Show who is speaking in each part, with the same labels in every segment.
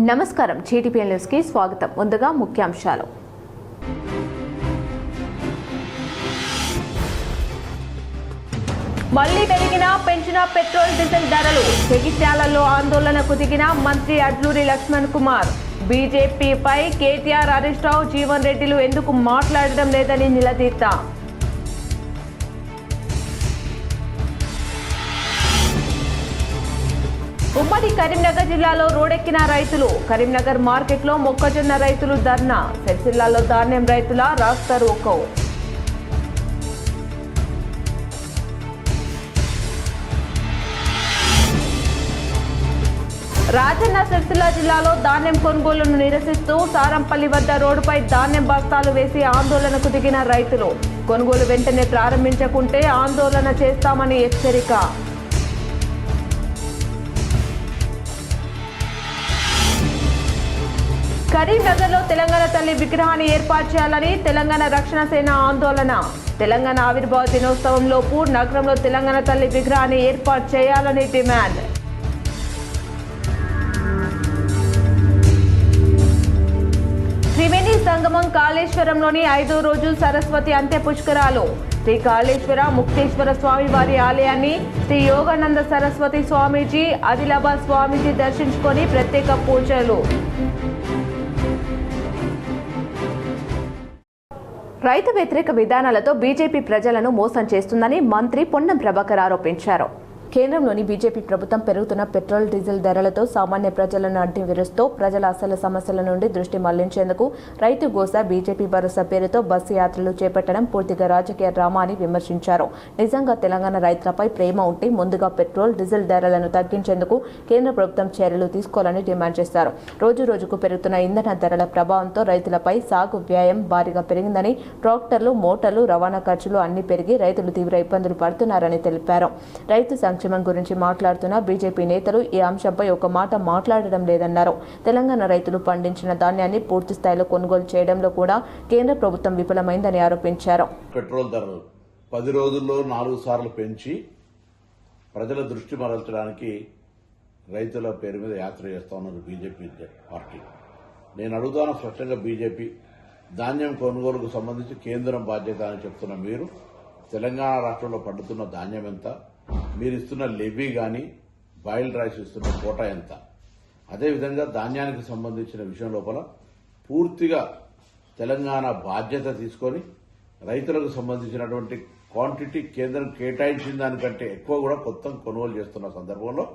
Speaker 1: నమస్కారం GTPL news కి స్వాగతం. ముందుగా ముఖ్యాంశాలు. మళ్లీ పెంచిన పెట్రోల్ డీజిల్ ధరలు. జగిత్యాలలో ఆందోళనకు దిగిన మంత్రి అడ్లూరి లక్ష్మణ్ కుమార్. బీజేపీపై కేటీఆర్, హరీష్ రావు, జీవన్ రెడ్డిలు ఎందుకు మాట్లాడడం లేదని నిలదీత. ఉమ్మడి కరీంనగర్ జిల్లాలో రోడెక్కిన రైతులు. కరీంనగర్ మార్కెట్లో మొక్కజొన్న రైతులు ధర్నా. సిరిసిల్లాలో ధాన్యం రైతుల రాస్తా రోకో. రాజన్న సిరిసిల్ల జిల్లాలో ధాన్యం కొనుగోలును నిరసిస్తూ సారంపల్లి వద్ద రోడ్డుపై ధాన్యం బస్తాలు వేసి ఆందోళనకు దిగిన రైతులు. కొనుగోలు వెంటనే ప్రారంభించకుంటే ఆందోళన చేస్తామని హెచ్చరిక. కరీంనగర్లో తెలంగాణ తల్లి విగ్రహాన్ని ఏర్పాటు చేయాలని తెలంగాణ రక్షణ సేన ఆందోళన. తెలంగాణ ఆవిర్భావ దినోత్సవంలోపు నగరంలో తెలంగాణ తల్లి విగ్రహాన్ని ఏర్పాటు చేయాలని డిమాండ్. త్రివేణి సంగమం కాళేశ్వరంలోని 5వ రోజు సరస్వతి అంత్య పుష్కరాలు. శ్రీ కాళేశ్వర ముక్తేశ్వర స్వామి వారి ఆలయాన్ని శ్రీ యోగానంద సరస్వతి స్వామీజీ, ఆదిలాబాద్ స్వామీజీ దర్శించుకొని ప్రత్యేక పూజలు. రైతు వ్యతిరేక విధానాలతో బీజేపీ ప్రజలను మోసం చేస్తుందని మంత్రి పొన్నం ప్రభాకర్ ఆరోపించారు. కేంద్రంలోని బీజేపీ ప్రభుత్వం పెరుగుతున్న పెట్రోల్ డీజిల్ ధరలతో సామాన్య ప్రజలను అడ్డువిరుస్తూ ప్రజల అసలు సమస్యల నుండి దృష్టి మళ్లించేందుకు రైతు గోస, బీజేపీ భరోసా పేరుతో బస్సు యాత్రలు చేపట్టడం పూర్తిగా రాజకీయ డ్రామా అని విమర్శించారు. నిజంగా తెలంగాణ రైతులపై ప్రేమ ఉంటే ముందుగా పెట్రోల్ డీజిల్ ధరలను తగ్గించేందుకు కేంద్ర ప్రభుత్వం చర్యలు తీసుకోవాలని డిమాండ్ చేశారు. రోజు రోజుకు పెరుగుతున్న ఇంధన ధరల ప్రభావంతో రైతులపై సాగు వ్యయం భారీగా పెరిగిందని, ట్రాక్టర్లు, మోటార్లు, రవాణా ఖర్చులు అన్ని పెరిగి రైతులు తీవ్ర ఇబ్బందులు పడుతున్నారని తెలిపారు. రైతు సంక్షేమం గురించి మాట్లాడుతున్న బీజేపీ నేతలు ఈ అంశంపై ఒక మాట మాట్లాడడం లేదన్నారు. తెలంగాణ రైతులు పండించిన ధాన్యాన్ని పూర్తి స్థాయిలో కొనుగోలు చేయడంలో కూడా కేంద్ర ప్రభుత్వం విఫలమైందని ఆరోపించారు.
Speaker 2: పెట్రోల్ ధరలు 10 రోజుల్లో 4 సార్లు పెంచి ప్రజల దృష్టి మరల్చడానికి రైతుల పేరు మీద యాత్ర చేస్తా ఉన్నారు బీజేపీ పార్టీ. నేను అడుగుతాను స్పష్టంగా, బీజేపీ ధాన్యం కొనుగోలుకు సంబంధించి కేంద్రం బాధ్యత అని చెప్తున్న మీరు, తెలంగాణ రాష్ట్రంలో పండుతున్న ధాన్యం ఎంత, మీరు ఇస్తున్న లెవీ కానీ బాయిల్డ్ రైస్ ఇస్తున్న కోటా ఎంత, అదేవిధంగా ధాన్యానికి సంబంధించిన విషయం లోపల పూర్తిగా తెలంగాణ బాధ్యత తీసుకొని రైతులకు సంబంధించినటువంటి క్వాంటిటీ కేంద్రం కేటాయించిన దానికంటే ఎక్కువ కూడా కొత్త కొనుగోలు చేస్తున్న సందర్భంలో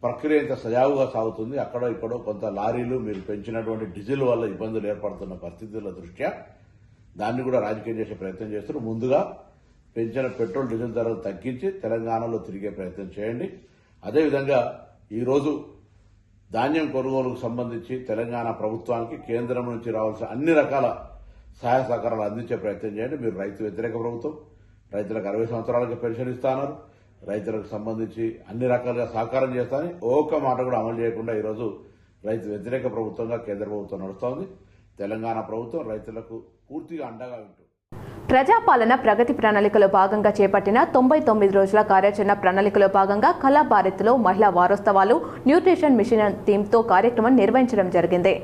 Speaker 2: ప్రక్రియ ఇంత సజావుగా సాగుతుంది. అక్కడో ఇక్కడో కొంత లారీలు మీరు పెంచినటువంటి డీజిల్ వల్ల ఇబ్బందులు ఏర్పడుతున్న పరిస్థితుల దృష్ట్యా దాన్ని కూడా రాజకీయం చేసే ప్రయత్నం చేస్తున్నారు. ముందుగా పెంచిన పెట్రోల్ డీజిల్ ధరలు తగ్గించి తెలంగాణలో తిరిగే ప్రయత్నం చేయండి. అదేవిధంగా ఈరోజు ధాన్యం కొనుగోలుకు సంబంధించి తెలంగాణ ప్రభుత్వానికి కేంద్రం నుంచి రావాల్సిన అన్ని రకాల సహాయ సహకారాలు అందించే ప్రయత్నం చేయండి. మీరు రైతు వ్యతిరేక ప్రభుత్వం, రైతులకు 60 సంవత్సరాలకి పెన్షన్ ఇస్తాన్నారు, రైతులకు సంబంధించి అన్ని రకాలుగా సహకారం చేస్తానని ఒక్క మాట కూడా అమలు చేయకుండా ఈరోజు రైతు వ్యతిరేక ప్రభుత్వంగా కేంద్ర ప్రభుత్వం నడుస్తోంది. తెలంగాణ ప్రభుత్వం రైతులకు పూర్తిగా అండగా ఉంటుంది.
Speaker 1: ప్రజాపాలన ప్రగతి ప్రణాళికలో భాగంగా చేపట్టిన 99 రోజుల కార్యాచరణ ప్రణాళికలో భాగంగా కళాభారతిలో మహిళా వారోత్సవాలు, న్యూట్రిషన్ మిషన్ థీమ్తో కార్యక్రమం నిర్వహించడం జరిగింది.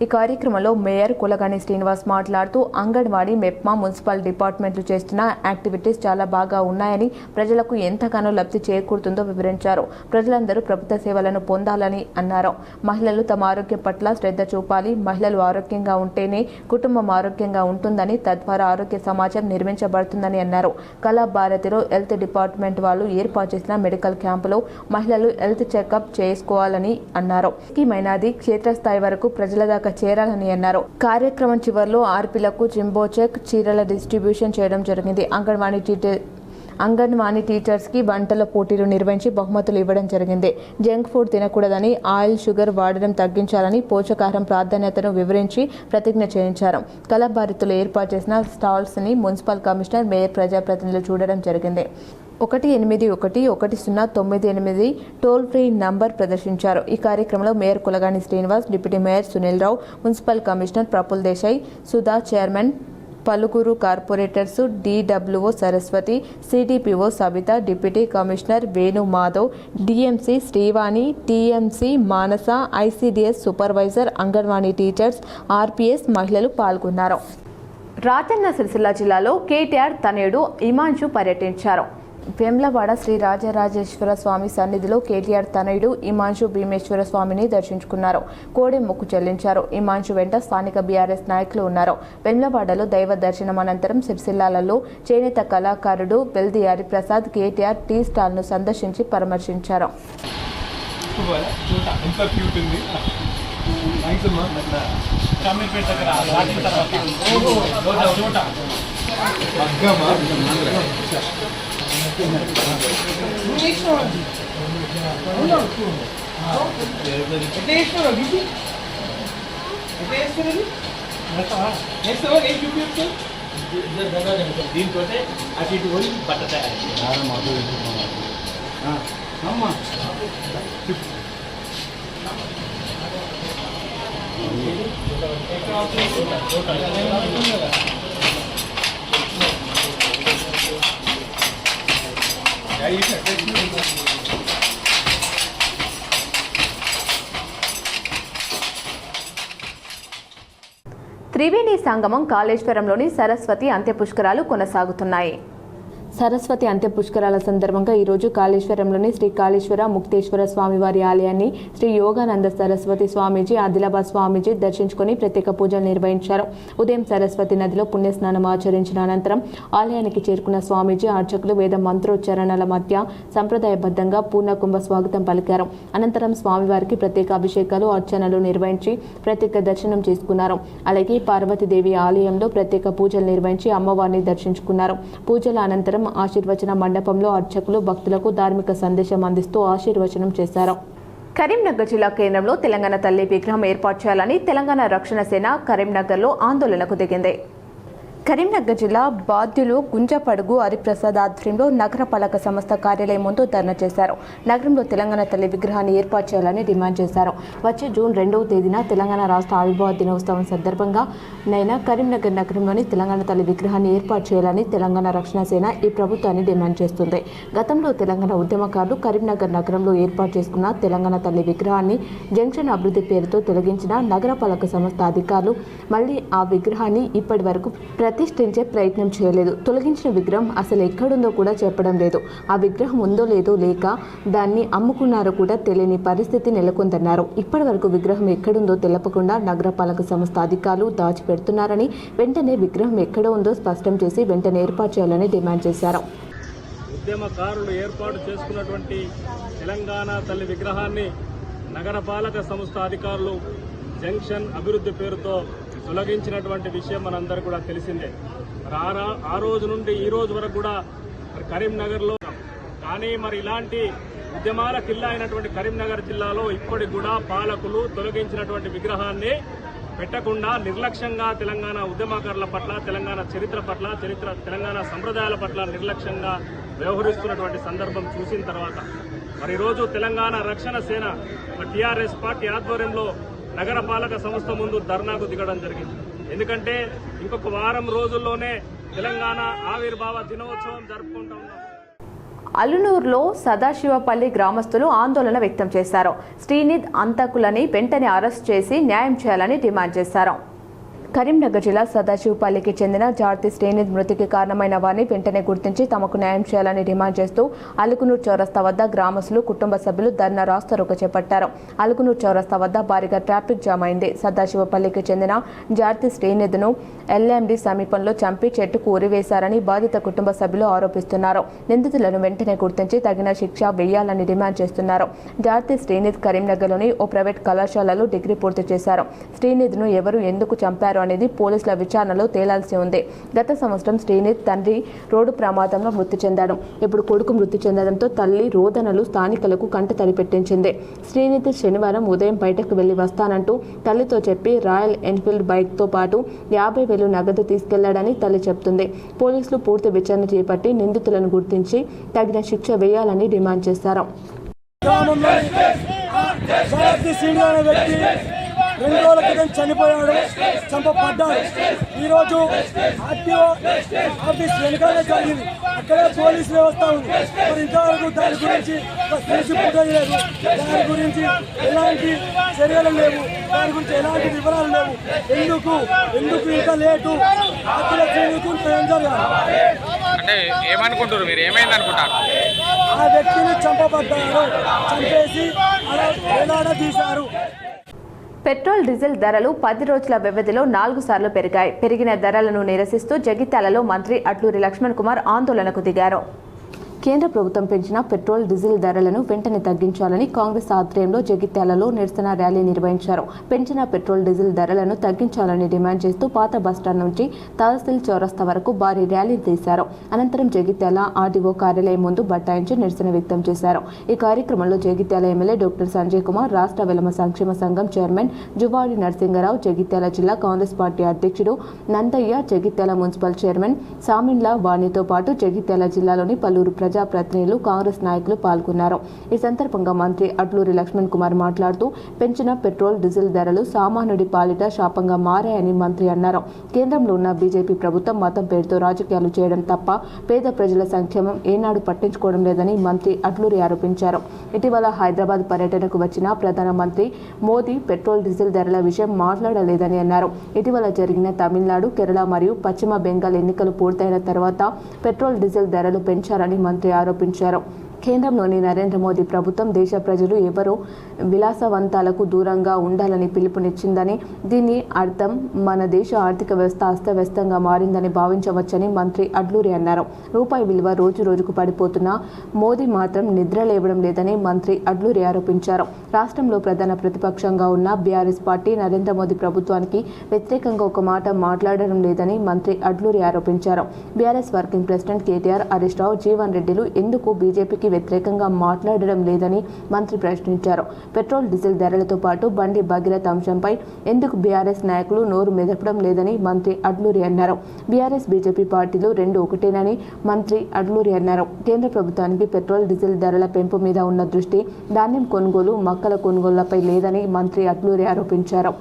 Speaker 1: ఈ కార్యక్రమంలో మేయర్ కులగాని శ్రీనివాస్ మాట్లాడుతూ అంగన్వాడీ, మెప్మా, మున్సిపల్ డిపార్ట్మెంట్లు చేస్తున్న యాక్టివిటీస్ చాలా బాగా ఉన్నాయని, ప్రజలకు ఎంతగానో లబ్ధి చేకూరుతుందో వివరించారు. ప్రజలందరూ ప్రభుత్వ సేవలను పొందాలని అన్నారు. మహిళలు తమ ఆరోగ్యం పట్ల శ్రద్ధ చూపాలి. మహిళలు ఆరోగ్యంగా ఉంటేనే కుటుంబం ఆరోగ్యంగా ఉంటుందని, తద్వారా ఆరోగ్య సమాజం నిర్మించబడుతుందని అన్నారు. కళాభారతిలో హెల్త్ డిపార్ట్మెంట్ వాళ్ళు ఏర్పాటు చేసిన మెడికల్ క్యాంపులో మహిళలు హెల్త్ చెకప్ చేసుకోవాలని అన్నారు. ముఖ్యమైనది క్షేత్రస్థాయి వరకు ప్రజల దాకా చేరాలని అన్నారు. కార్యక్రమం చివరిలో ఆర్పీలకు జింబో చెక్, చీరల డిస్ట్రిబ్యూషన్ చేయడం జరిగింది. అంగన్వాడీ టీచర్స్ కి వంటల పోటీలు నిర్వహించి బహుమతులు ఇవ్వడం జరిగింది. జంక్ ఫుడ్ తినకూడదని, ఆయిల్, షుగర్ వాడడం తగ్గించాలని, పోషకాహారం ప్రాధాన్యతను వివరించి ప్రతిజ్ఞ చేయించారు. కళాభారతిలో ఏర్పాటు చేసిన స్టాల్స్ ని మున్సిపల్ కమిషనర్, మేయర్, ప్రజాప్రతినిధులు చూడడం జరిగింది. 1811-1098 టోల్ ఫ్రీ నంబర్ ప్రదర్శించారు. ఈ కార్యక్రమంలో mayor Kulagani Srinivas, deputy mayor Sunil Rao, municipal commissioner Praful Desai, Sudha, chairman పలువురు corporators, DWO Saraswati, CDPO Savitha, deputy commissioner Venu Madhav, DMC Srivani, TMC Manasa, ICDS supervisor, anganwadi teachers, RPS మహిళలు పాల్గొన్నారు. రాజన్న సిరిసిల్ల జిల్లాలో కేటీఆర్ తనయుడు ఇమాన్షు పర్యటించారు. వేములవాడ శ్రీ రాజరాజేశ్వర స్వామి సన్నిధిలో కేటీఆర్ తనయుడు ఇమాన్షు భీమేశ్వర స్వామిని దర్శించుకున్నారు. కోడె మొక్కు చెల్లించారు. ఇమాన్షు వెంట స్థానిక BRS నాయకులు ఉన్నారు. వేములవాడలో దైవ దర్శనం అనంతరం సిరిసిల్లాలలో చేనేత కళాకారుడు బెల్దియారి ప్రసాద్ కేటీఆర్ టీ స్టాల్ను సందర్శించి పరామర్శించారు.
Speaker 3: దీంతో అటు ఇటు పోయి బట్ట తయారు.
Speaker 1: త్రివేణి సంగమం కాళేశ్వరంలోని సరస్వతి అంత్యపుష్కరాలు కొనసాగుతున్నాయి. సరస్వతి అంత్య పుష్కరాల సందర్భంగా ఈరోజు కాళేశ్వరంలోని శ్రీ కాళేశ్వర ముక్తేశ్వర స్వామివారి ఆలయాన్ని శ్రీ యోగానంద సరస్వతి స్వామీజీ, ఆదిలాబాద్ స్వామీజీ దర్శించుకుని ప్రత్యేక పూజలు నిర్వహించారు. ఉదయం సరస్వతి నదిలో పుణ్యస్నానం ఆచరించిన అనంతరం ఆలయానికి చేరుకున్న స్వామీజీ అర్చకులు వేద మంత్రోచ్చారణల మధ్య సంప్రదాయబద్ధంగా పూర్ణకుంభ స్వాగతం పలికారు. అనంతరం స్వామివారికి ప్రత్యేక అభిషేకాలు, అర్చనలు నిర్వహించి ప్రత్యేక దర్శనం చేసుకున్నారు. అలాగే పార్వతీదేవి ఆలయంలో ప్రత్యేక పూజలు నిర్వహించి అమ్మవారిని దర్శించుకున్నారు. పూజల అనంతరం ఆశీర్వచన మండపంలో అర్చకులు భక్తులకు ధార్మిక సందేశం అందిస్తూ ఆశీర్వచనం చేశారు. కరీంనగర్ జిల్లా కేంద్రంలో తెలంగాణ తల్లి విగ్రహం ఏర్పాటు చేయాలని తెలంగాణ రక్షణ సేన కరీంనగర్లో ఆందోళనకు దిగింది. కరీంనగర్ జిల్లా బాధ్యులు గుంజపడుగు హరిప్రసాద్ ఆధ్వర్యంలో నగరపాలక సంస్థ కార్యాలయం ముందు ధర్నా చేశారు. నగరంలో తెలంగాణ తల్లి విగ్రహాన్ని ఏర్పాటు చేయాలని డిమాండ్ చేశారు. వచ్చే జూన్ 2వ తేదీన తెలంగాణ రాష్ట్ర ఆవిర్భావ దినోత్సవం సందర్భంగా కరీంనగర్ నగరంలోని తెలంగాణ తల్లి విగ్రహాన్ని ఏర్పాటు చేయాలని తెలంగాణ రక్షణ సేన ఈ ప్రభుత్వాన్ని డిమాండ్ చేస్తుంది. గతంలో తెలంగాణ ఉద్యమకారులు కరీంనగర్ నగరంలో ఏర్పాటు చేసుకున్న తెలంగాణ తల్లి విగ్రహాన్ని జంక్షన్ అభివృద్ధి పేరుతో తొలగించిన నగరపాలక సంస్థ అధికారులు మళ్లీ ఆ విగ్రహాన్ని ఇప్పటి వరకు ప్రతిష్ఠించే ప్రయత్నం చేయలేదు. తొలగించిన విగ్రహం అసలు ఎక్కడుందో కూడా చెప్పడం లేదు. ఆ విగ్రహం ఉందో లేదో లేక దాన్ని అమ్ముకున్నారో కూడా తెలియని పరిస్థితి నెలకొందన్నారు. ఇప్పటి వరకు విగ్రహం ఎక్కడుందో తెలపకుండా నగరపాలక సంస్థ అధికారులు దాచిపెడుతున్నారని, వెంటనే విగ్రహం ఎక్కడ ఉందో స్పష్టం చేసి వెంటనే ఏర్పాటు చేయాలని డిమాండ్ చేశారు.
Speaker 4: ఉద్యమకారులు ఏర్పాటు చేసుకున్నటువంటి తెలంగాణ తల్లి విగ్రహాన్ని నగరపాలక సంస్థ అధికారులు జంక్షన్ అభివృద్ధి పేరుతో తొలగించినటువంటి విషయం మనందరూ కూడా తెలిసిందే. ఆ రోజు నుండి ఈ రోజు వరకు కూడా కరీంనగర్లో కానీ మరి ఇలాంటి ఉద్యమాల కిల్లా అయినటువంటి కరీంనగర్ జిల్లాలో ఇప్పటికి కూడా పాలకులు తొలగించినటువంటి విగ్రహాన్ని పెట్టకుండా నిర్లక్ష్యంగా తెలంగాణ ఉద్యమకారుల పట్ల, తెలంగాణ చరిత్ర పట్ల, తెలంగాణ సంప్రదాయాల పట్ల నిర్లక్ష్యంగా వ్యవహరిస్తున్నటువంటి సందర్భం చూసిన తర్వాత మరి ఈరోజు తెలంగాణ రక్షణ సేన TRS పార్టీ ఆధ్వర్యంలో నగరపాలక సంస్థ ముందు ధర్నాకు దిగడం జరిగింది. ఎందుకంటే ఇంకొక వారం రోజుల్లోనే తెలంగాణ ఆవిర్భావ దినోత్సవం జరుపుకుంటా ఉన్నాం.
Speaker 1: అలునూరులో సదాశివపల్లి గ్రామస్తులు ఆందోళన వ్యక్తం చేశారు. శ్రీనిధ్ అంతకులని వెంటనే అరెస్ట్ చేసి న్యాయం చేయాలని డిమాండ్ చేశారు. కరీంనగర్ జిల్లా సదాశివపల్లికి చెందిన జార్తి శ్రీనిధ్ మృతికి కారణమైన వారిని వెంటనే గుర్తించి తమకు న్యాయం చేయాలని డిమాండ్ చేస్తూ అలుగునూరు చౌరస్తా వద్ద గ్రామస్తులు, కుటుంబ సభ్యులు ధర్నా రాస్తారోకో చేపట్టారు. అలుగునూరు చౌరస్తా వద్ద భారీగా ట్రాఫిక్ జామ్ అయింది. సదాశివపల్లికి చెందిన జార్తి శ్రీనిధ్ను LMD సమీపంలో చంపి చెట్టుకు ఉరివేశారని బాధిత కుటుంబ సభ్యులు ఆరోపిస్తున్నారు. నిందితులను వెంటనే గుర్తించి తగిన శిక్ష వేయాలని డిమాండ్ చేస్తున్నారు. జార్తి శ్రీనిధ్ కరీంనగర్లోని ఓ ప్రైవేట్ కళాశాలలో డిగ్రీ పూర్తి చేశారు. శ్రీనిధ్ను ఎవరు ఎందుకు చంపారు అనేది పోలీసుల విచారణలో తేలాల్సి ఉంది. గత సంవత్సరం శ్రీనిధ్ తండ్రి రోడ్డు ప్రమాదంలో మృతి చెందాడు. ఇప్పుడు కొడుకు మృతి చెందడంతో తల్లి రోదనలు స్థానికులకు కంటతడి పెట్టించింది. శ్రీనిధ్ శనివారం ఉదయం బయటకు వెళ్లి వస్తానంటూ తల్లితో చెప్పి రాయల్ ఎన్ఫీల్డ్ బైక్తో పాటు 50,000 నగదు తీసుకెళ్లాడని తల్లి చెబుతుంది. పోలీసులు పూర్తి విచారణ చేపట్టి నిందితులను గుర్తించి తగిన శిక్ష వేయాలని డిమాండ్ చేశారు.
Speaker 5: 2 రోజుల క్రితం చనిపోయాడు, చంపబడ్డాడు. ఈరోజు ఆర్టీఓ ఆఫీస్ వెనుకనే జరిగింది, అక్కడే పోలీసు వ్యవస్థ ఉంది. మరి ఇంతవరకు దాని గురించి కేసు పుట్టలేదు, దాని గురించి ఎలాంటి చర్యలు లేవు, దాని గురించి ఎలాంటి వివరాలు లేవు. ఎందుకు ఇంత లేటు? అక్కడ
Speaker 6: అంటే ఏమనుకుంటారు మీరు? ఏమైంది అనుకుంటారు?
Speaker 5: ఆ వ్యక్తిని చంపబడ్డారు, చంపేసి అలా వేలాడదీశారు.
Speaker 1: పెట్రోల్ డీజిల్ ధరలు 10 రోజుల వ్యవధిలో 4 సార్లు పెరిగాయి. పెరిగిన ధరలను నిరసిస్తూ జగిత్యాలలో మంత్రి అట్లూరి లక్ష్మణ్ కుమార్ ఆందోళనకు దిగారు. కేంద్ర ప్రభుత్వం పెంచిన పెట్రోల్ డీజిల్ ధరలను వెంటనే తగ్గించాలని కాంగ్రెస్ ఆధ్వర్యంలో జగిత్యాలలో నిరసన ర్యాలీ నిర్వహించారు. పెంచిన పెట్రోల్ డీజిల్ ధరలను తగ్గించాలని డిమాండ్ చేస్తూ పాత బస్టాండ్ నుంచి తహసీల్ చౌరస్తా వరకు భారీ ర్యాలీ తీశారు. అనంతరం జగిత్యాల ఆర్డీఓ కార్యాలయం ముందు బైఠాయించి నిరసన వ్యక్తం చేశారు. ఈ కార్యక్రమంలో జగిత్యాల ఎమ్మెల్యే డాక్టర్ సంజయ్ కుమార్, రాష్ట్ర వెలమ సంక్షేమ సంఘం చైర్మన్ జువాడి నరసింగరావు, జగిత్యాల జిల్లా కాంగ్రెస్ పార్టీ అధ్యక్షుడు నందయ్య, జగిత్యాల మున్సిపల్ చైర్మన్ సామిన్ల వాణితో పాటు జగిత్యాల జిల్లాలోని పలువురు ప్రజాప్రతినిధులు, కాంగ్రెస్ నాయకులు పాల్గొన్నారు. ఈ సందర్భంగా మంత్రి అట్లూరి లక్ష్మణ్ కుమార్ మాట్లాడుతూ పెంచిన పెట్రోల్ డీజిల్ ధరలు సామాన్యుడి పాలిట శాపంగా మారాయని మంత్రి అన్నారు. కేంద్రంలో ఉన్న బీజేపీ ప్రభుత్వం మతం పేరుతో రాజకీయాలు చేయడం తప్ప పేద ప్రజల సంక్షేమం ఏనాడు పట్టించుకోవడం లేదని మంత్రి అట్లూరి ఆరోపించారు. ఇటీవల హైదరాబాద్ పర్యటనకు వచ్చిన ప్రధానమంత్రి మోదీ పెట్రోల్ డీజిల్ ధరల విషయం మాట్లాడలేదని అన్నారు. ఇటీవల జరిగిన తమిళనాడు, కేరళ మరియు పశ్చిమ బెంగాల్ ఎన్నికలు పూర్తయిన తర్వాత పెట్రోల్ డీజిల్ ధరలు పెంచారని మంత్రి ఆరోపించారు. కేంద్రంలోని నరేంద్ర మోదీ ప్రభుత్వం దేశ ప్రజలు ఎవరో విలాసవంతాలకు దూరంగా ఉండాలని పిలుపునిచ్చిందని, దీని అర్థం మన దేశ ఆర్థిక వ్యవస్థ అస్తవ్యస్తంగా మారిందని భావించవచ్చని మంత్రి అడ్లూరి అన్నారు. రూపాయి విలువ రోజు రోజుకు పడిపోతున్నా మోదీ మాత్రం నిద్ర లేవడం లేదని మంత్రి అడ్లూరి ఆరోపించారు. రాష్ట్రంలో ప్రధాన ప్రతిపక్షంగా ఉన్న బీఆర్ఎస్ పార్టీ నరేంద్ర మోదీ ప్రభుత్వానికి వ్యతిరేకంగా ఒక మాట మాట్లాడడం లేదని మంత్రి అడ్లూరి ఆరోపించారు. BRS working president KTR, Harish Rao, Jeevan రెడ్డిలు ఎందుకు బీజేపీకి వ్యతిరేకంగా మాట్లాడడం లేదని మంత్రి ప్రశ్నించారు. పెట్రోల్ డీజిల్ ధరలతో పాటు బండి భగీరథ అంశంపై ఎందుకు బీఆర్ఎస్ నాయకులు నోరు మెదపడం లేదని మంత్రి అడ్లూరి అన్నారు. బీఆర్ఎస్ బీజేపీ పార్టీలు రెండు ఒకటేనని మంత్రి అడ్లూరి అన్నారు. కేంద్ర ప్రభుత్వానికి పెట్రోల్ డీజిల్ ధరల పెంపు మీద ఉన్న దృష్టి ధాన్యం కొనుగోలు, మొక్కల కొనుగోళ్లపై లేదని మంత్రి అడ్లూరి ఆరోపించారు.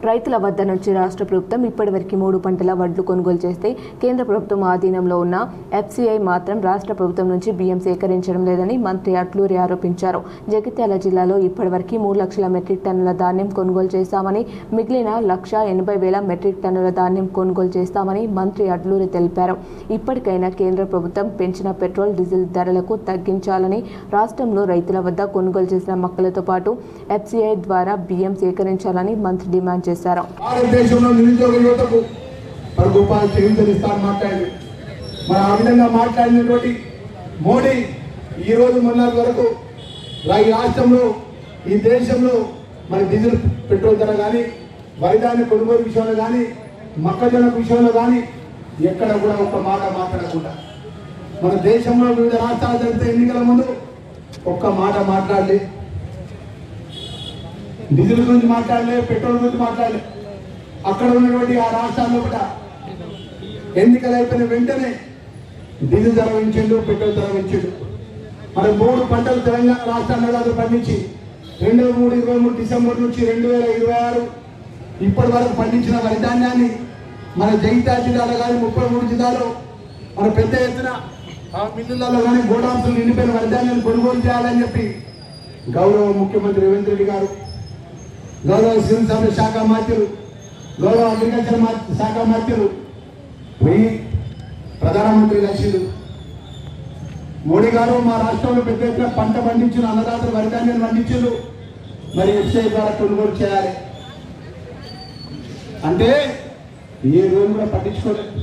Speaker 1: రైతుల వద్ద నుంచి రాష్ట్ర ప్రభుత్వం ఇప్పటివరకు 3 పంటల వడ్లు కొనుగోలు చేస్తే కేంద్ర ప్రభుత్వం ఆధీనంలో ఉన్న ఎఫ్సీఐ మాత్రం రాష్ట్ర ప్రభుత్వం నుంచి బియ్యం సేకరించడం లేదని మంత్రి అట్లూరి ఆరోపించారు. జగిత్యాల జిల్లాలో ఇప్పటివరకు 3 లక్షల మెట్రిక్ టన్నుల ధాన్యం కొనుగోలు చేశామని, మిగిలిన 1,80,000 మెట్రిక్ టన్నుల ధాన్యం కొనుగోలు చేస్తామని మంత్రి అట్లూరి తెలిపారు. ఇప్పటికైనా కేంద్ర ప్రభుత్వం పెంచిన పెట్రోల్ డీజిల్ ధరలకు తగ్గించాలని, రాష్ట్రంలో రైతుల వద్ద కొనుగోలు చేసిన మొక్కలతో పాటు ఎఫ్సీఐ ద్వారా బియ్యం సేకరించాలని మంత్రి డిమాండ్ చేశారు.
Speaker 7: భారతదేశంలో నిరుద్యోగ యువతకు రూపాయలు చెల్లించనిస్తారని మాట్లాడింది. మరి ఆ విధంగా మాట్లాడినటువంటి మోడీ ఈ రోజు మొన్నటి వరకు ఈ రాష్ట్రంలో, ఈ దేశంలో మరి డీజిల్ పెట్రోల్ ధర కానీ, వరిధాన్య కొనుగోలు విషయంలో కానీ, మొక్కజొన్న విషయంలో కానీ ఎక్కడ కూడా ఒక మాట మాట్లాడకుండా, మన దేశంలో వివిధ రాష్ట్రాలు జరిగితే ఎన్నికల ముందు ఒక్క మాట మాట్లాడలే, డీజిల్ గురించి మాట్లాడలే, పెట్రోల్ గురించి మాట్లాడలే. అక్కడ ఉన్నటువంటి ఆ రాష్ట్రాల్లో కూడా ఎన్నికలు అయిపోయిన వెంటనే డీజిల్ ధర పెంచిండు, పెట్రోల్ ధర పెంచిండు. మరి 3 పంటలు తెలంగాణ రాష్ట్ర అన్నదాతలు పండించి 23 డిసెంబర్ నుంచి 2026 ఇప్పటి వరకు పండించిన వరి ధాన్యాన్ని మన జగిత్యాల జిల్లాలో కానీ 33 జిల్లాలో మన పెద్ద ఎత్తున ఆ మిల్లులలో కానీ గోడాంసులు నిండిపోయిన వరి ధాన్యాన్ని కొనుగోలు చేయాలని చెప్పి గౌరవ ముఖ్యమంత్రి రేవంత్ రెడ్డి గారు, గౌరవ సిరిసభ శాఖ మంత్రులు, గౌరవ అగ్రికల్చర్ శాఖ మంత్రులు పోయి ప్రధానమంత్రి కలిసిండు. మోడీ గారు మా రాష్ట్రంలో పెద్ద ఎత్తున పంట పండించిన అన్నదాతలు వరి ధాన్యాన్ని పండించారు, మరి ఎఫ్సీఐ ద్వారా కొనుగోలు చేయాలి అంటే ఏ రోజు కూడా పట్టించుకోలేదు.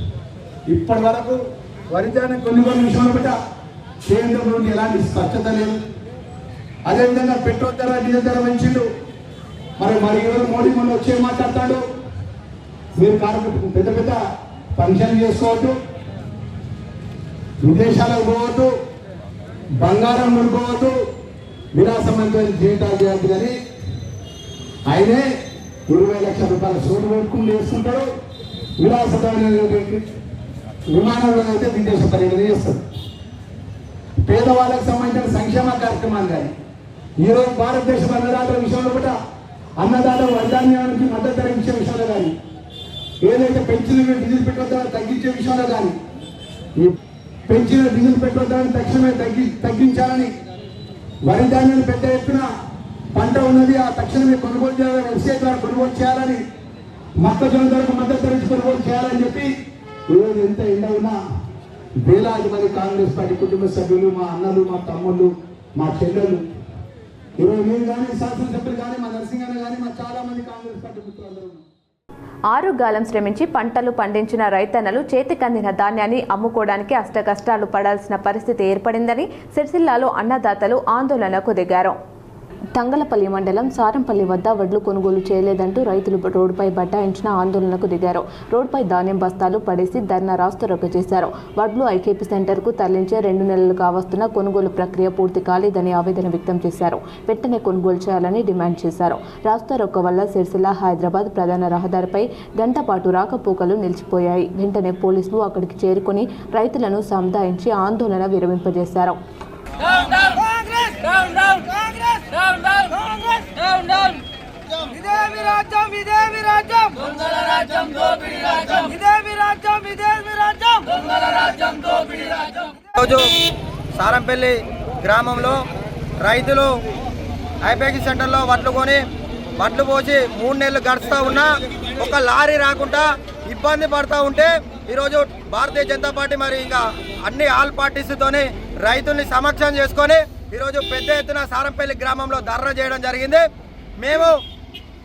Speaker 7: ఇప్పటి వరకు వరి ధాన్యం కొనుగోలు విషయంలో కూడా కేంద్రం నుండి ఎలాంటి స్పష్టత లేదు. అదేవిధంగా పెట్రోల్ ధర, డీజిల్ ధర పెంచిండు. మరి ఈరోజు మోడీ మొన్న వచ్చే మాట్లాడతాడు, మీరు పెద్ద పెద్ద ఫంక్షన్ చేసుకోవద్దు, విదేశాలకు పోవద్దు, బంగారం కొనుక్కోవద్దు, విలాసవంతమైన జీవితాలు చేయద్దు కానీ ఆయనే 20 లక్షల రూపాయల సోటు పెట్టుకుని వేసుకుంటాడు. విలాసమైన విమానంలో అయితే విదేశ పర్యటన చేస్తాడు. పేదవాళ్ళకు సంబంధించిన సంక్షేమ కార్యక్రమాలు కానీ ఈరోజు భారతదేశం అన్నదాతల విషయంలో కూడా అన్నదాత వర్ధాన్యానికి మద్దతు ధర ఇచ్చే విషయంలో కానీ, ఏదైతే పెంచిన డీజిల్ పెట్రోల్ ధర తగ్గించే విషయంలో కానీ, ఈ పెంచిన డీజిల్ పెట్రోల్ ధరను తక్షణమే తగ్గించాలని, వరి ధాన్యాన్ని పెద్ద ఎత్తున పంట ఉన్నది ఆ తక్షణమే కొనుగోలు చేయాలని, వెబ్సైట్ ద్వారా కొనుగోలు చేయాలని, మొక్కజొన్న ధరకు మద్దతు ధర కొనుగోలు చేయాలని చెప్పి ఈరోజు ఎంత ఎండ ఉన్నా వేలాది మంది కాంగ్రెస్ పార్టీ కుటుంబ సభ్యులు, మా అన్నలు, మా తమ్ముళ్ళు, మా చెల్లెలు, ఈరోజు మీరు కానీ శాసనసభ్యులు కానీ, మా నరసింహన్న కానీ, మా చాలా మంది కాంగ్రెస్ పార్టీ మిత్రులందరూ
Speaker 1: ఆరుగాలం శ్రమించి పంటలు పండించిన రైతన్నలు చేతికందిన ధాన్యాన్ని అమ్ముకోవడానికి అష్టకష్టాలు పడాల్సిన పరిస్థితి ఏర్పడిందని సిరిసిల్లాలో అన్నదాతలు ఆందోళనకు దిగారు. తంగలపల్లి మండలం సారంపల్లి వద్ద వడ్లు కొనుగోలు చేయలేదంటూ రైతులు రోడ్డుపై బైఠాయించిన ఆందోళనకు దిగారు. రోడ్డుపై ధాన్యం బస్తాలు పడేసి ధర్నా రాస్తారోకో చేశారు. వడ్లు ఐకేపీ సెంటర్కు తరలించే 2 నెలలు కావస్తున్న కొనుగోలు ప్రక్రియ పూర్తి కాలేదని ఆవేదన వ్యక్తం చేశారు. వెంటనే కొనుగోలు చేయాలని డిమాండ్ చేశారు. రాస్తారోకో వల్ల సిరిసిల్ల హైదరాబాద్ ప్రధాన రహదారిపై గంట పాటు రాకపోకలు నిలిచిపోయాయి. వెంటనే పోలీసులు అక్కడికి చేరుకుని రైతులను సంధాయించి ఆందోళన విరమింపజేశారు.
Speaker 8: రోజు సారంపల్లి గ్రామంలో రైతులు ఐపీఎస్ సెంటర్లో వడ్లు కొని వడ్లు పోసి 3 నెలలు గడుస్తూ ఉన్నా ఒక లారీ రాకుండా ఇబ్బంది పడుతూ ఉంటే ఈరోజు భారతీయ జనతా పార్టీ మరి ఇంకా అన్ని ఆల్ పార్టీస్తోని రైతుల్ని సమక్షం చేసుకొని ఈరోజు పెద్ద ఎత్తున సారంపల్లి గ్రామంలో ధర్నా చేయడం జరిగింది. మేము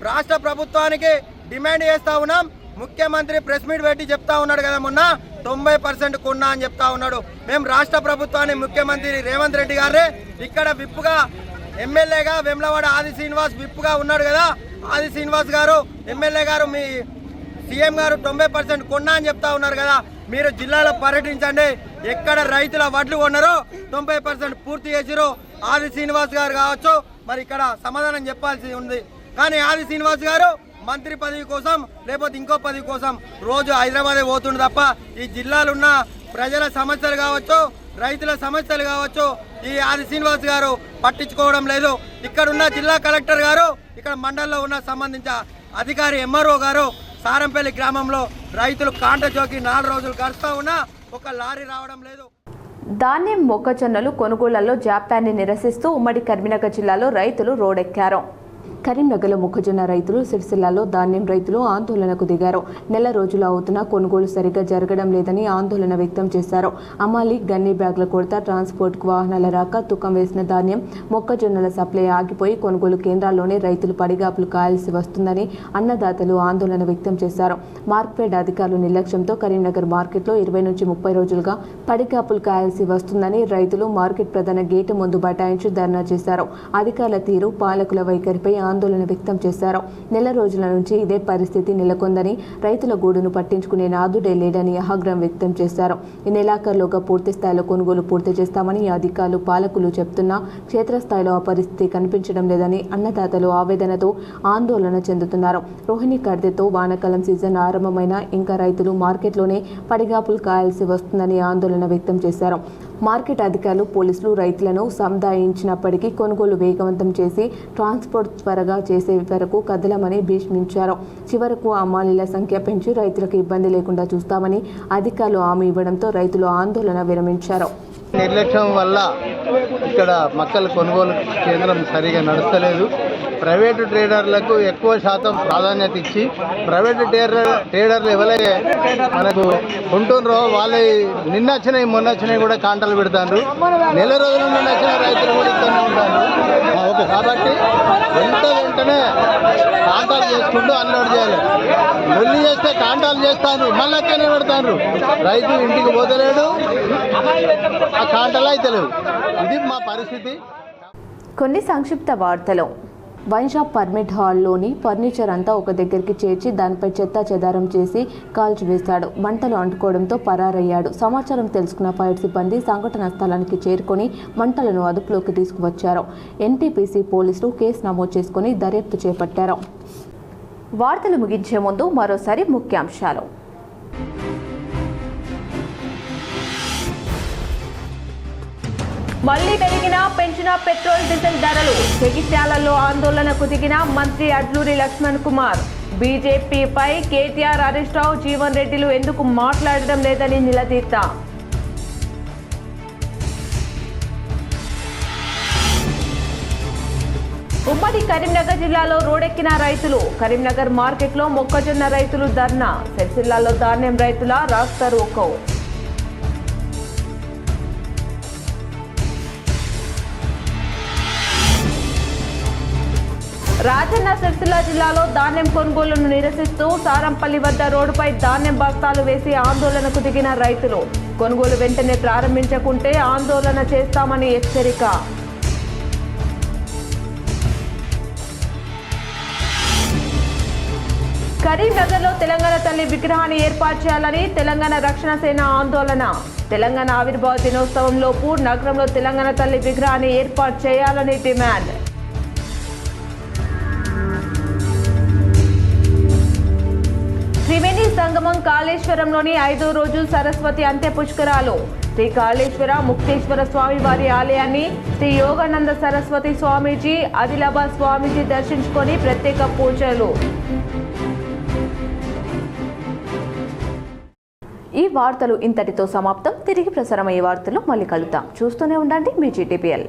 Speaker 8: రాష్ట్ర ప్రభుత్వానికి డిమాండ్ చేస్తూ ఉన్నాం. ముఖ్యమంత్రి ప్రెస్ మీట్ పెట్టి చెప్తా ఉన్నాడు కదా, మొన్న 90% కొన్నా అని చెప్తా ఉన్నాడు. మేము రాష్ట్ర ప్రభుత్వాన్ని ముఖ్యమంత్రి రేవంత్ రెడ్డి గారే ఇక్కడ విప్పుగా ఎమ్మెల్యేగా వేములవాడ ఆది శ్రీనివాస్ విప్పుగా ఉన్నాడు కదా, ఆది శ్రీనివాస్ గారు ఎమ్మెల్యే గారు మీ సీఎం గారు 90% కొన్నా అని చెప్తా ఉన్నారు కదా, మీరు జిల్లాలో పర్యటించండి. ఎక్కడ రైతుల వడ్లు కొన్నారో 90% పూర్తి చేసిరో ఆది శ్రీనివాస్ గారు కావచ్చు, మరి ఇక్కడ సమాధానం చెప్పాల్సి ఉంది. కానీ ఆది శ్రీనివాస్ గారు మంత్రి పదవి కోసం లేకపోతే ఇంకో పదవి కోసం రోజు హైదరాబాదే పోతుండే తప్ప ఈ జిల్లాలో ఉన్న ప్రజల సమస్యలు కావచ్చు, రైతుల సమస్యలు కావచ్చు ఈ ఆది శ్రీనివాస్ గారు పట్టించుకోవడం లేదు. ఇక్కడ ఉన్న జిల్లా కలెక్టర్ గారు, ఇక్కడ మండలంలో ఉన్న సంబంధించిన అధికారి ఎంఆర్ఓ గారు సారంపల్లి గ్రామంలో రైతులు కాంట జోకి 4 రోజులు గడుస్తూ ఉన్నా ఒక లారీ రావడం లేదు.
Speaker 1: ధాన్యం మొక్కజొన్నలు కొనుగోళ్లలో జాప్యాన్ని నిరసిస్తూ ఉమ్మడి కరీంనగర్ జిల్లాలో రైతులు రోడ్డెక్కారు. కరీంనగర్లో మొక్కజొన్న రైతులు, సిరిసిల్లాలో ధాన్యం రైతులు ఆందోళనకు దిగారు. నెల రోజులు అవుతున్నా కొనుగోలు సరిగ్గా జరగడం లేదని ఆందోళన వ్యక్తం చేశారు. అమాలి గన్ని బ్యాగ్ల కొరత, ట్రాన్స్పోర్ట్కు వాహనాల రాక, తూకం వేసిన ధాన్యం మొక్కజొన్నల సప్లై ఆగిపోయి కొనుగోలు కేంద్రాల్లోనే రైతులు పడిగాపులు కాయాల్సి వస్తుందని అన్నదాతలు ఆందోళన వ్యక్తం చేశారు. మార్కెట్ అధికారులు నిర్లక్ష్యంతో కరీంనగర్ మార్కెట్లో 20 నుంచి 30 రోజులుగా పడిగాపులు కాయాల్సి వస్తుందని రైతులు మార్కెట్ ప్రధాన గేటు ముందు బైఠాయించి ధర్నా చేశారు. అధికారుల తీరు, పాలకుల వైఖరిపై ఆందోళన వ్యక్తం చేశారు. నెల రోజుల నుంచి ఇదే పరిస్థితి నెలకొందని, రైతుల గూడును పట్టించుకునే నాదుడే లేడని ఆగ్రహం వ్యక్తం చేశారు. ఈ నెలాఖరులోగా పూర్తి స్థాయిలో కొనుగోలు పూర్తి చేస్తామని అధికారులు, పాలకులు చెప్తున్నా క్షేత్రస్థాయిలో ఆ పరిస్థితి కనిపించడం లేదని అన్నదాతలు ఆవేదనతో ఆందోళన చెందుతున్నారు. రోహిణి కర్తెతో వానాకాలం సీజన్ ఆరంభమైనా ఇంకా రైతులు మార్కెట్లోనే పడిగాపులు కాయాల్సి వస్తుందని ఆందోళన వ్యక్తం చేశారు. మార్కెట్ అధికారులు, పోలీసులు రైతులను సంధాయించినప్పటికీ కొనుగోలు వేగవంతం చేసి ట్రాన్స్పోర్ట్ త్వరగా చేసే వరకు కదలమని భీష్మించారు. చివరకు అమ్మాలీల సంఖ్య పెంచి రైతులకు ఇబ్బంది లేకుండా చూస్తామని అధికారులు హామీ ఇవ్వడంతో రైతులు ఆందోళన విరమించారు.
Speaker 9: నిర్లక్ష్యం వల్ల ఇక్కడ మక్కల కొనుగోలు కేంద్రం సరిగా నడుస్తలేదు. ప్రైవేటు ట్రేడర్లకు ఎక్కువ శాతం ప్రాధాన్యత ఇచ్చి ప్రైవేటు ట్రేడర్లు ఎవరైతే మనకు ఉంటుండ్రో వాళ్ళు నిన్న వచ్చినాయి మొన్న వచ్చినాయి కూడా కాంటాలు పెడతారు. నెల రోజుల నుండి వచ్చిన రైతులు కూడా ఇక్కడనే ఉంటారు. కాబట్టి వెంటనే కాంటాలు చేసుకుంటూ అన్లోడ్ చేయాలి. వెళ్ళి చేస్తే కాంటాలు చేస్తాను, మళ్ళీ అక్కడనే పెడతారు. రైతు ఇంటికి పోతలేడు, ఆ కాంటాలు అయితే లేవు. ఇది మా పరిస్థితి.
Speaker 1: కొన్ని సంక్షిప్త వార్తలు. వైన్ షాప్ పర్మిట్ హాల్లోని ఫర్నిచర్ అంతా ఒక దగ్గరికి చేర్చి దానిపై చెత్త చెదారం చేసి కాల్చివేశాడు. మంటలు అంటుకోవడంతో పరారయ్యాడు. సమాచారం తెలుసుకున్న ఫైర్ సిబ్బంది సంఘటనా స్థలానికి చేరుకొని మంటలను అదుపులోకి తీసుకువచ్చారు. ఎన్టీపీసీ పోలీసులు కేసు నమోదు చేసుకుని దర్యాప్తు చేపట్టారు. వార్తలు ముగించే ముందు మరోసారి ముఖ్యాంశాలు. మళ్లీ పెంచిన పెట్రోల్ డీజిల్ ధరలు. జగిత్యాలలో ఆందోళనకు దిగిన మంత్రి అడ్లూరి లక్ష్మణ్ కుమార్. బీజేపీపై కేటీఆర్, హరీష్ రావు, జీవన్ రెడ్డిలు ఎందుకు మాట్లాడడం లేదని నిలదీత. ఉమ్మడి కరీంనగర్ జిల్లాలో రోడెక్కిన రైతులు. కరీంనగర్ మార్కెట్లో మొక్కజొన్న రైతులు ధర్నా. సిరిసిల్లాలో ధాన్యం రైతుల రాస్తా రోకో. రాజన్న సిరిసిల్ల జిల్లాలో ధాన్యం కొనుగోలును నిరసిస్తూ సారంపల్లి వద్ద రోడ్డుపై ధాన్యం బస్తాలు వేసి ఆందోళనకు దిగిన రైతులు. కొనుగోలు వెంటనే ప్రారంభించకుంటే ఆందోళన చేస్తామని హెచ్చరిక. కరీంనగర్లో తెలంగాణ తల్లి విగ్రహాన్ని ఏర్పాటు చేయాలని తెలంగాణ రక్షణ సేన ఆందోళన. తెలంగాణ ఆవిర్భావ దినోత్సవంలోపు నగరంలో తెలంగాణ తల్లి విగ్రహాన్ని ఏర్పాటు చేయాలని డిమాండ్. త్రివేణి సంగమం కాళేశ్వరంలోని 5వ రోజు సరస్వతి అంత్య పుష్కరాలు. శ్రీ కాళేశ్వర ముక్తేశ్వర స్వామి వారి ఆలయాన్ని శ్రీ యోగానంద సరస్వతి స్వామీజీ, ఆదిలాబాద్ స్వామీజీ దర్శించుకొని ప్రత్యేక పూజలు. ఈ వార్తలు ఇంతటితో సమాప్తం. తిరిగి ప్రసారమయ్యే వార్తలు మళ్ళీ కలుద్దాం. చూస్తూనే ఉండండి మీ GTPL.